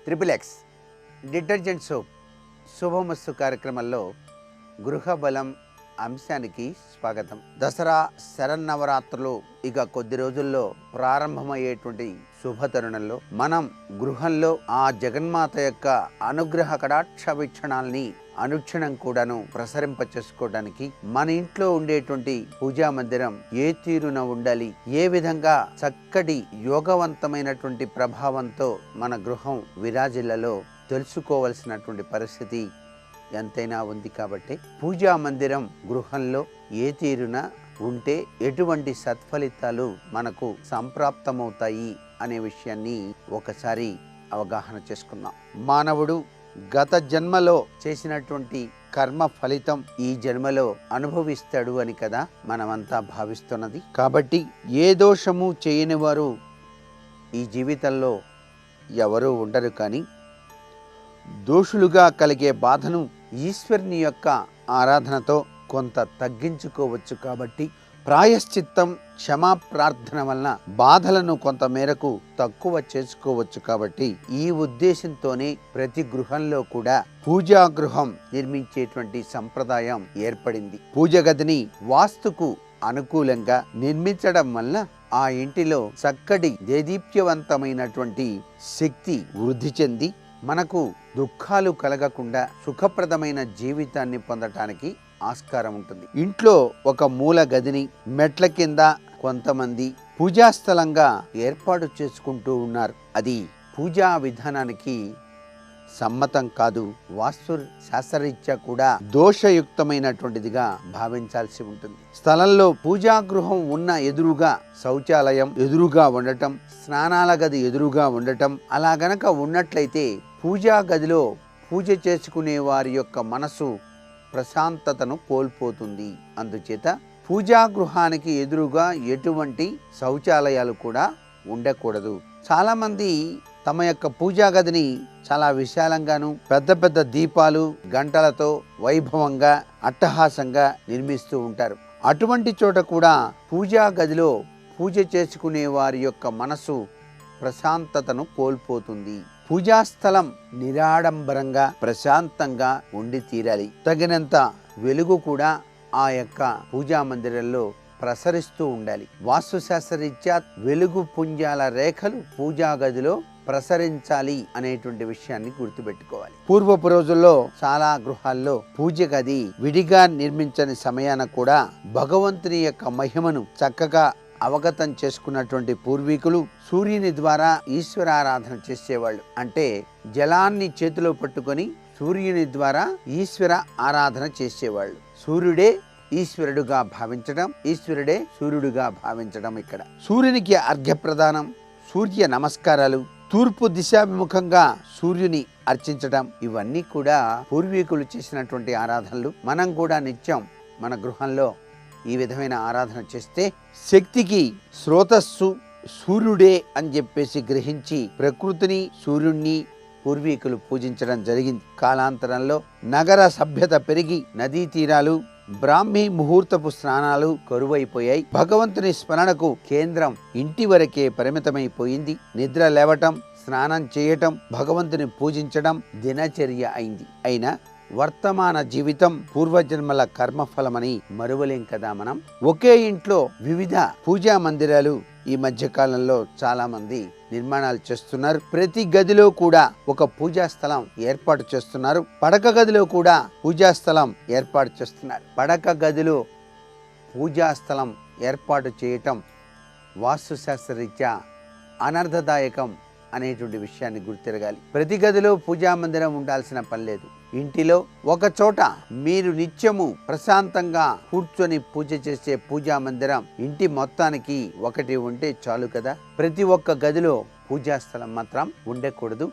XXX detergent soap శుభమస్తు కార్యక్రమంలో గృహ బలం అంశానికి స్వాగతం. దసరా శరన్నవరాత్రులు ఇక కొద్ది రోజుల్లో ప్రారంభమయ్యేటువంటి శుభతరుణంలో మనం గృహంలో ఆ జగన్మాత యొక్క అనుగ్రహ కటాక్ష వీక్షణాలని అనుక్షణం కూడాను ప్రసరింప చేసుకోవడానికి మన ఇంట్లో ఉండేటువంటి పూజా మందిరం ఏ తీరున ఉండాలి, ఏ విధంగా చక్కటి యోగవంతమైనటువంటి ప్రభావంతో మన గృహం విరాజిల్లలో తెలుసుకోవలసినటువంటి పరిస్థితి ఎంతైనా ఉంది. కాబట్టి పూజా మందిరం గృహంలో ఏ తీరున ఉంటే ఎటువంటి సత్ఫలితాలు మనకు సంప్రాప్తమవుతాయి అనే విషయాన్ని ఒకసారి అవగాహన చేసుకుందాం. మానవుడు గత జన్మలో చేసినటువంటి కర్మ ఫలితం ఈ జన్మలో అనుభవిస్తాడు అని కదా మనమంతా భావిస్తున్నది. కాబట్టి ఏ దోషము చేయని వారు ఈ జీవితంలో ఎవరూ ఉండరు. కానీ దోషులుగా కలిగే బాధను ఈశ్వరుని యొక్క ఆరాధనతో కొంత తగ్గించుకోవచ్చు. కాబట్టి ప్రాయశ్చిత్తం, క్షమా ప్రార్థన వలన బాధలను కొంత మేరకు తక్కువ చేసుకోవచ్చు. కాబట్టి ఈ ఉద్దేశంతోనే ప్రతి గృహంలో కూడా పూజా గృహం నిర్మించేటువంటి సంప్రదాయం ఏర్పడింది. పూజ గదిని వాస్తుకు అనుకూలంగా నిర్మించడం వల్ల ఆ ఇంటిలో చక్కటి దేదీప్యవంతమైనటువంటి శక్తి వృద్ధి చెంది మనకు దుఃఖాలు కలగకుండా సుఖప్రదమైన జీవితాన్ని పొందటానికి ఆస్కారం ఉంటుంది. ఇంట్లో ఒక మూల గదిని మెట్ల కింద కొంతమంది పూజాస్థలంగా ఏర్పాటు చేసుకుంటూ ఉన్నారు. అది పూజా విధానానికి సమ్మతం కాదు. వాస్తు శాస్త్రరీత్యా కూడా దోషయుక్తమైనటువంటిదిగా భావించాల్సి ఉంటుంది. స్థలంలో పూజా గృహం ఉన్న ఎదురుగా శౌచాలయం ఎదురుగా ఉండటం, స్నానాల గది ఎదురుగా ఉండటం అలా గనక ఉన్నట్లయితే పూజా గదిలో పూజ చేసుకునే వారి యొక్క మనసు ప్రశాంతతను కోల్పోతుంది. అందుచేత పూజా గృహానికి ఎదురుగా ఎటువంటి శౌచాలయాలు కూడా ఉండకూడదు. చాలామంది తమ యొక్క పూజా గదిని చాలా విశాలంగాను పెద్ద పెద్ద దీపాలు గంటలతో వైభవంగా అట్టహాసంగా నిర్మిస్తూ ఉంటారు. అటువంటి చోట కూడా పూజా గదిలో పూజ చేసుకునే వారి యొక్క మనసు ప్రశాంతతను కోల్పోతుంది. పూజాస్థలం నిరాడంబరంగా ప్రశాంతంగా ఉండి తీరాలి. తగినంత వెలుగు కూడా ఆ యొక్క పూజా మందిరంలో ప్రసరిస్తూ ఉండాలి. వాస్తుశాస్త్రరీత్యా వెలుగు పుంజాల రేఖలు పూజా గదిలో ప్రసరించాలి అనేటువంటి విషయాన్ని గుర్తుపెట్టుకోవాలి. పూర్వపు రోజుల్లో చాలా గృహాల్లో పూజ గది విడిగా నిర్మించని సమయాన కూడా భగవంతుని యొక్క మహిమను చక్కగా అవగతం చేసుకున్నటువంటి పూర్వీకులు సూర్యుని ద్వారా ఈశ్వరారాధన చేసేవాళ్ళు. అంటే జలాన్ని చేతిలో పట్టుకొని సూర్యుని ద్వారా ఈశ్వర ఆరాధన చేసేవాళ్ళు. సూర్యుడే ఈశ్వరుడుగా భావించడం, ఈశ్వరుడే సూర్యుడుగా భావించడం. ఇక్కడ సూర్యునికి అర్ఘ్యప్రదానం, సూర్య నమస్కారాలు, తూర్పు దిశాభిముఖంగా సూర్యుని అర్చించడం, ఇవన్నీ కూడా పూర్వీకులు చేసినటువంటి ఆరాధనలు. మనం కూడా నిత్యం మన గృహంలో ఈ విధమైన ఆరాధన చేస్తే శక్తికి స్రోతస్సు సూర్యుడే అని చెప్పేసి గ్రహించి ప్రకృతిని సూర్యుణ్ణి పూర్వీకులు పూజించడం జరిగింది. కాలాంతరంలో నగర సభ్యత పెరిగి నదీ తీరాలు, బ్రాహ్మీ ముహూర్తపు స్నానాలు కరువైపోయాయి. భగవంతుని స్మరణకు కేంద్రం ఇంటి వరకే పరిమితమైపోయింది. నిద్ర లేవటం, స్నానం చేయటం, భగవంతుని పూజించడం దినచర్య అయింది. అయినా వర్తమాన జీవితం పూర్వజన్మల కర్మఫలమని మరువలేం కదా మనం. ఒకే ఇంట్లో వివిధ పూజా మందిరాలు ఈ మధ్య కాలంలో చాలా మంది నిర్మాణాలు చేస్తున్నారు. ప్రతి గదిలో కూడా ఒక పూజా స్థలం ఏర్పాటు చేస్తున్నారు. పడక గదిలో కూడా పూజా స్థలం ఏర్పాటు చేస్తున్నారు. పడక గదిలో పూజా స్థలం ఏర్పాటు చేయటం వాస్తుశాస్త్రరీత్యా అనర్థదాయకం అనేటువంటి విషయాన్ని గుర్తిరగాలి. ప్రతి గదిలో పూజా మందిరం ఉండాల్సిన పని లేదు. ఇంటిలో ఒక చోట మీరు నిత్యము ప్రశాంతంగా కూర్చొని పూజ చేసే పూజా మందిరం ఇంటి మొత్తానికి ఒకటి ఉంటే చాలు కదా. ప్రతి ఒక్క గదిలో పూజా స్థలం మాత్రం ఉండకూడదు.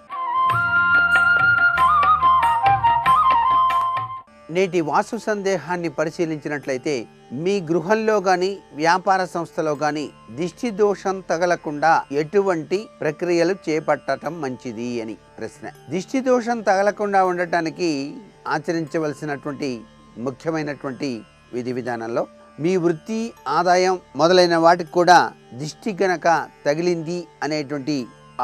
నేటి వాస్తు సందేహాన్ని పరిశీలించినట్లయితే మీ గృహంలో గాని వ్యాపార సంస్థలో గాని దిష్టి దోషం తగలకుండా ఎటువంటి ప్రక్రియలు చేపట్టడం మంచిది అని ప్రశ్న. దిష్టి దోషం తగలకుండా ఉండటానికి ఆచరించవలసినటువంటి ముఖ్యమైనటువంటి విధి విధానంలో మీ వృత్తి, ఆదాయం మొదలైన వాటికి కూడా దిష్టి గనక తగిలింది అనేటువంటి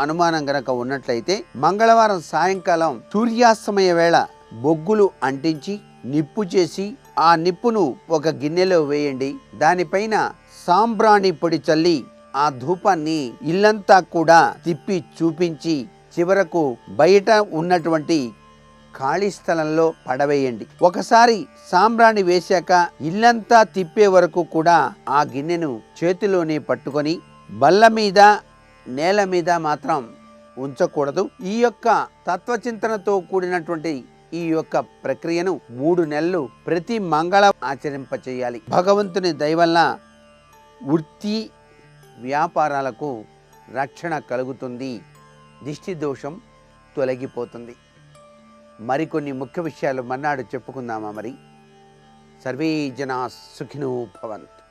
అనుమానం గనక ఉన్నట్లయితే మంగళవారం సాయంకాలం సూర్యాస్తమయ వేళ బొగ్గులు అంటించి నిప్పు చేసి ఆ నిప్పును ఒక గిన్నెలో వేయండి. దానిపైన సాంబ్రాణి పొడి చల్లి ఆ ధూపాన్ని ఇల్లంతా కూడా తిప్పి చూపించి చివరకు బయట ఉన్నటువంటి ఖాళీ స్థలంలో పడవేయండి. ఒకసారి సాంబ్రాణి వేశాక ఇల్లంతా తిప్పే వరకు కూడా ఆ గిన్నెను చేతిలోనే పట్టుకొని బల్ల మీద నేల మీద మాత్రం ఉంచకూడదు. ఈ యొక్క తత్వచింతనతో కూడినటువంటి ఈ యొక్క ప్రక్రియను 3 నెలలు ప్రతి మంగళ ఆచరింపచేయాలి. భగవంతుని దయ వల్ల వృత్తి వ్యాపారాలకు రక్షణ కలుగుతుంది. దిష్టి దోషం తొలగిపోతుంది. మరికొన్ని ముఖ్య విషయాలు మన్నాడు చెప్పుకుందామా? మరి సర్వే జనా సుఖినో భవంతు.